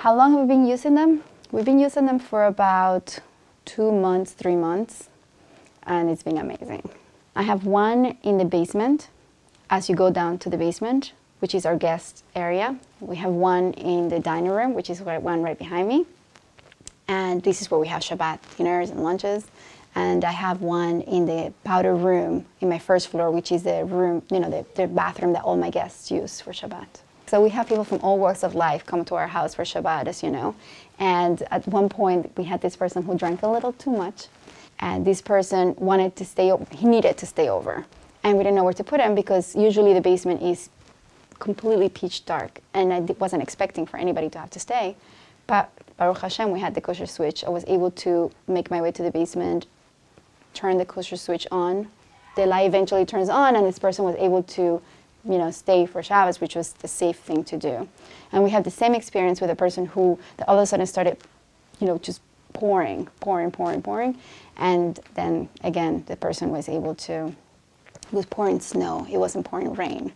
How long have we been using them? We've been using them for about 2 months, 3 months, and it's been amazing. I have one in the basement as you go down to the basement, which is our guest area. We have one in the dining room, which is one right behind me. And this is where we have Shabbat dinners and lunches. And I have one in the powder room in my first floor, which is the room, the bathroom that all my guests use for Shabbat. So we have people from all walks of life come to our house for Shabbat, as you know. And at one point, we had this person who drank a little too much. And this person wanted to stay over. He needed to stay over. And we didn't know where to put him because usually the basement is completely pitch dark. And I wasn't expecting for anybody to have to stay. But Baruch Hashem, we had the kosher switch. I was able to make my way to the basement, turn the kosher switch on. The light eventually turns on, and this person was able to, stay for Shabbos, which was the safe thing to do. And we had the same experience with a person who all of a sudden started, just pouring. And then again, the person was able to, it was pouring snow. It wasn't pouring rain.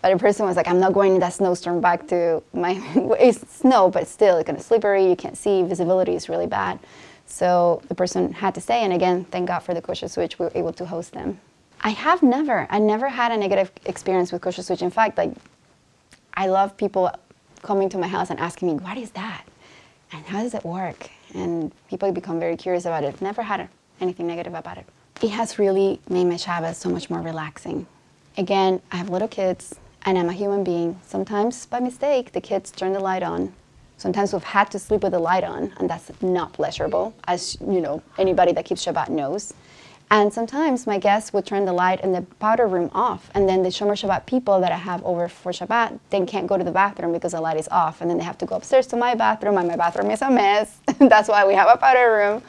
But a person was like, I'm not going in that snowstorm back to my, it's snow, but still it's kind of slippery. You can't see, visibility is really bad. So the person had to stay, and again, thank God for the kosher switch, we were able to host them. I never had a negative experience with kosher switch. In fact, I love people coming to my house and asking me, what is that? And how does it work? And people become very curious about it. Never had anything negative about it. It has really made my Shabbat so much more relaxing. Again, I have little kids, and I'm a human being. Sometimes, by mistake, the kids turn the light on. Sometimes we've had to sleep with the light on, and that's not pleasurable, as anybody that keeps Shabbat knows. And sometimes my guests would turn the light in the powder room off, and then the Shomer Shabbat people that I have over for Shabbat, they can't go to the bathroom because the light is off, and then they have to go upstairs to my bathroom, and my bathroom is a mess. That's why we have a powder room.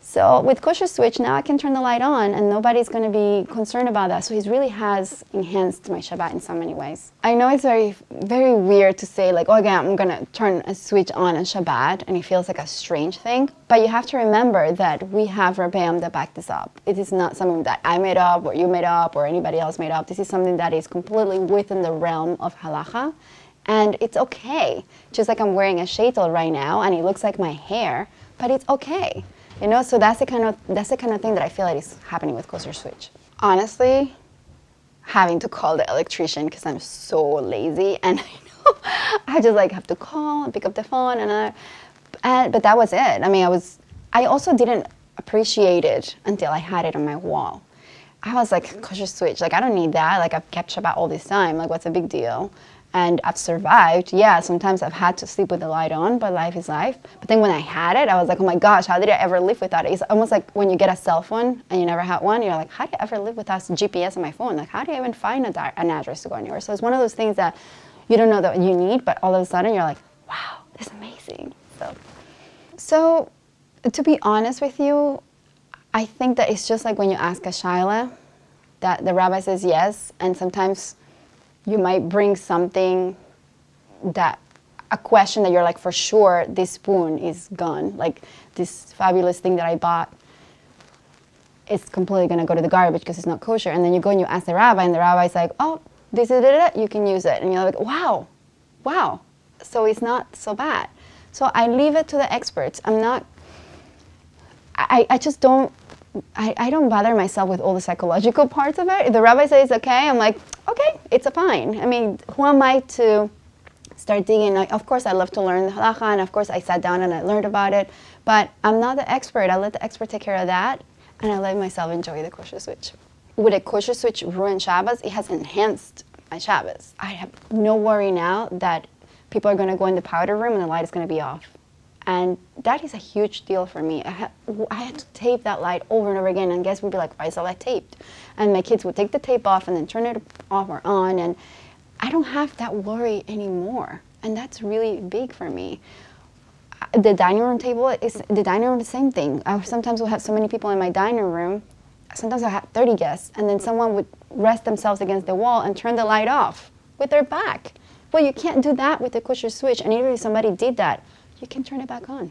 So with kosher switch, now I can turn the light on and nobody's going to be concerned about that. So it really has enhanced my Shabbat in so many ways. I know it's very, very weird to say again, I'm going to turn a switch on Shabbat, and it feels like a strange thing. But you have to remember that we have Rabbeim that back this up. It is not something that I made up or you made up or anybody else made up. This is something that is completely within the realm of halacha. And it's okay. Just like I'm wearing a sheitel right now and it looks like my hair, but it's okay. So that's the kind of thing that I feel like is happening with kosher switch. Honestly, having to call the electrician because I'm so lazy, and I just have to call and pick up the phone, but that was it. I also didn't appreciate it until I had it on my wall. I was like, kosher switch, I don't need that. I've kept Shabbat all this time. What's the big deal? And I've survived. Yeah, sometimes I've had to sleep with the light on, but life is life. But then when I had it, I was like, oh my gosh, how did I ever live without it? It's almost like when you get a cell phone and you never had one, you're like, how do you ever live without GPS on my phone? How do you even find an address to go anywhere? So it's one of those things that you don't know that you need, but all of a sudden you're like, wow, that's amazing. So to be honest with you, I think that it's just like when you ask a shaila, that the rabbi says yes, and sometimes you might bring something a question that you're like, for sure, this spoon is gone. This fabulous thing that I bought is completely going to go to the garbage because it's not kosher. And then you go and you ask the rabbi, and the rabbi's like, oh, this is it, you can use it. And you're like, wow. So it's not so bad. So I leave it to the experts. I just don't, I don't bother myself with all the psychological parts of it. If the rabbi says okay, I'm like, okay, it's fine. Who am I to start digging? Of course, I love to learn the halacha, and of course, I sat down and I learned about it. But I'm not the expert. I let the expert take care of that, and I let myself enjoy the kosher switch. Would a kosher switch ruin Shabbos? It has enhanced my Shabbos. I have no worry now that people are going to go in the powder room and the light is going to be off. And that is a huge deal for me. I had to tape that light over and over again, and guests would be like, why is the light taped? And my kids would take the tape off and then turn it off or on, and I don't have that worry anymore. And that's really big for me. The dining room the same thing. Sometimes we'll have so many people in my dining room. Sometimes I'll have 30 guests, and then someone would rest themselves against the wall and turn the light off with their back. Well, you can't do that with the kosher switch, and even if somebody did that, you can turn it back on.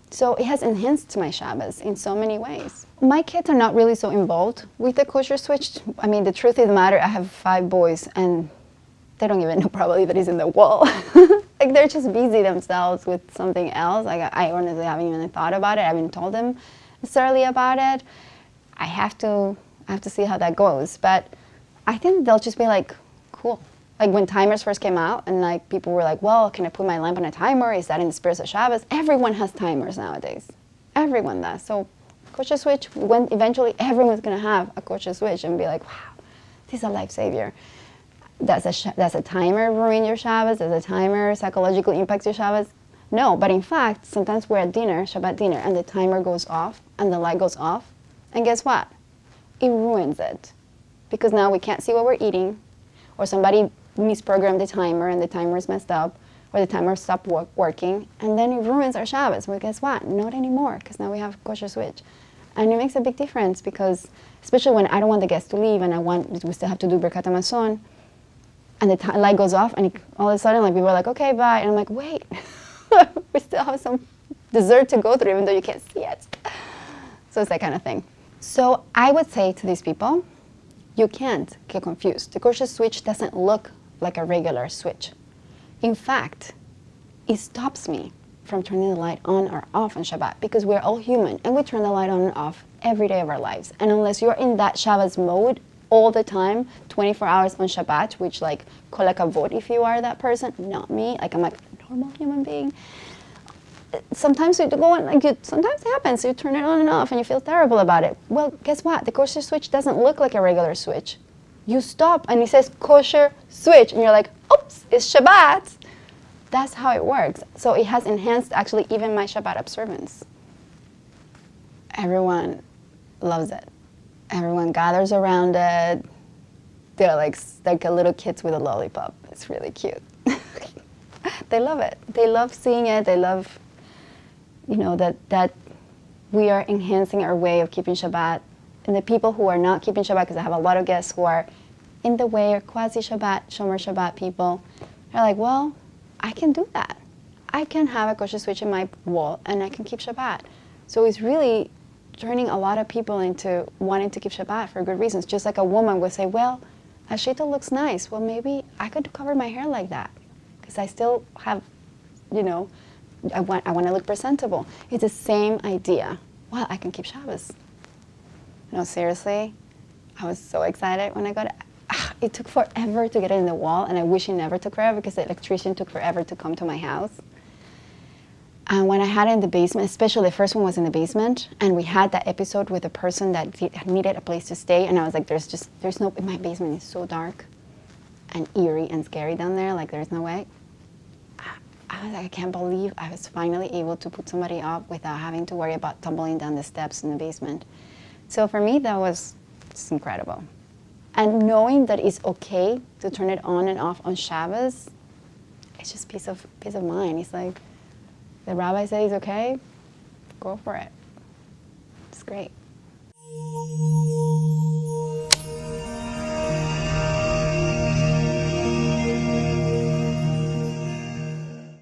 So it has enhanced my Shabbos in so many ways. My kids are not really so involved with the kosher switch. The truth of the matter, I have 5 boys, and they don't even know probably that it's in the wall. Like they're just busy themselves with something else. Like I honestly haven't even thought about it. I haven't told them necessarily about it. I have to see how that goes. But I think they'll just be like, cool. Like when timers first came out and like people were like, well, can I put my lamp on a timer? Is that in the spirit of Shabbos? Everyone has timers nowadays. Everyone does. So KosherSwitch, when eventually everyone's going to have a KosherSwitch and be like, wow, this is a lifesaver. Does a timer ruin your Shabbos? Does a timer psychologically impact your Shabbos? No, but in fact, sometimes we're at dinner, Shabbat dinner, and the timer goes off and the light goes off. And guess what? It ruins it. Because now we can't see what we're eating, or somebody misprogrammed the timer and the timer is messed up, or the timer stopped working, and then it ruins our Shabbos. Well, guess what? Not anymore, because now we have KosherSwitch. And it makes a big difference because, especially when I don't want the guests to leave and we still have to do Birkat HaMazon, and the light goes off, and all of a sudden, like, people are like, okay, bye. And I'm like, wait, we still have some dessert to go through, even though you can't see it. So it's that kind of thing. So I would say to these people, you can't get confused. The KosherSwitch doesn't look like a regular switch. In fact, it stops me from turning the light on or off on Shabbat because we're all human and we turn the light on and off every day of our lives. And unless you're in that Shabbos mode all the time, 24 hours on Shabbat, which like kol hakavod if you are that person, not me, like I'm like a normal human being. Sometimes you go on, like sometimes it happens, you turn it on and off and you feel terrible about it. Well, guess what? The KosherSwitch doesn't look like a regular switch. You stop and it says KosherSwitch and you're like, oops, it's Shabbat. That's how it works. So it has enhanced actually even my Shabbat observance. Everyone loves it. Everyone gathers around it. They're like a little kids with a lollipop. It's really cute. They love it. They love seeing it. They love, that we are enhancing our way of keeping Shabbat. And the people who are not keeping Shabbat, because I have a lot of guests who are in the way, or quasi-Shabbat, Shomer Shabbat people, they're like, well, I can do that. I can have a KosherSwitch in my wall and I can keep Shabbat. So it's really turning a lot of people into wanting to keep Shabbat for good reasons. Just like a woman would say, well, that shita looks nice. Well, maybe I could cover my hair like that because I still have, I want to look presentable. It's the same idea. Well, I can keep Shabbos. No, seriously, I was so excited when I got it. It took forever to get it in the wall, and I wish it never took forever because the electrician took forever to come to my house. And when I had it in the basement, especially the first one was in the basement, and we had that episode with a person that needed a place to stay, and I was like, my basement is so dark and eerie and scary down there, like there's no way. I was like, I can't believe I was finally able to put somebody up without having to worry about tumbling down the steps in the basement. So for me, that was just incredible. And knowing that it's okay to turn it on and off on Shabbos, it's just peace of mind. It's like, the rabbi says, okay, go for it. It's great.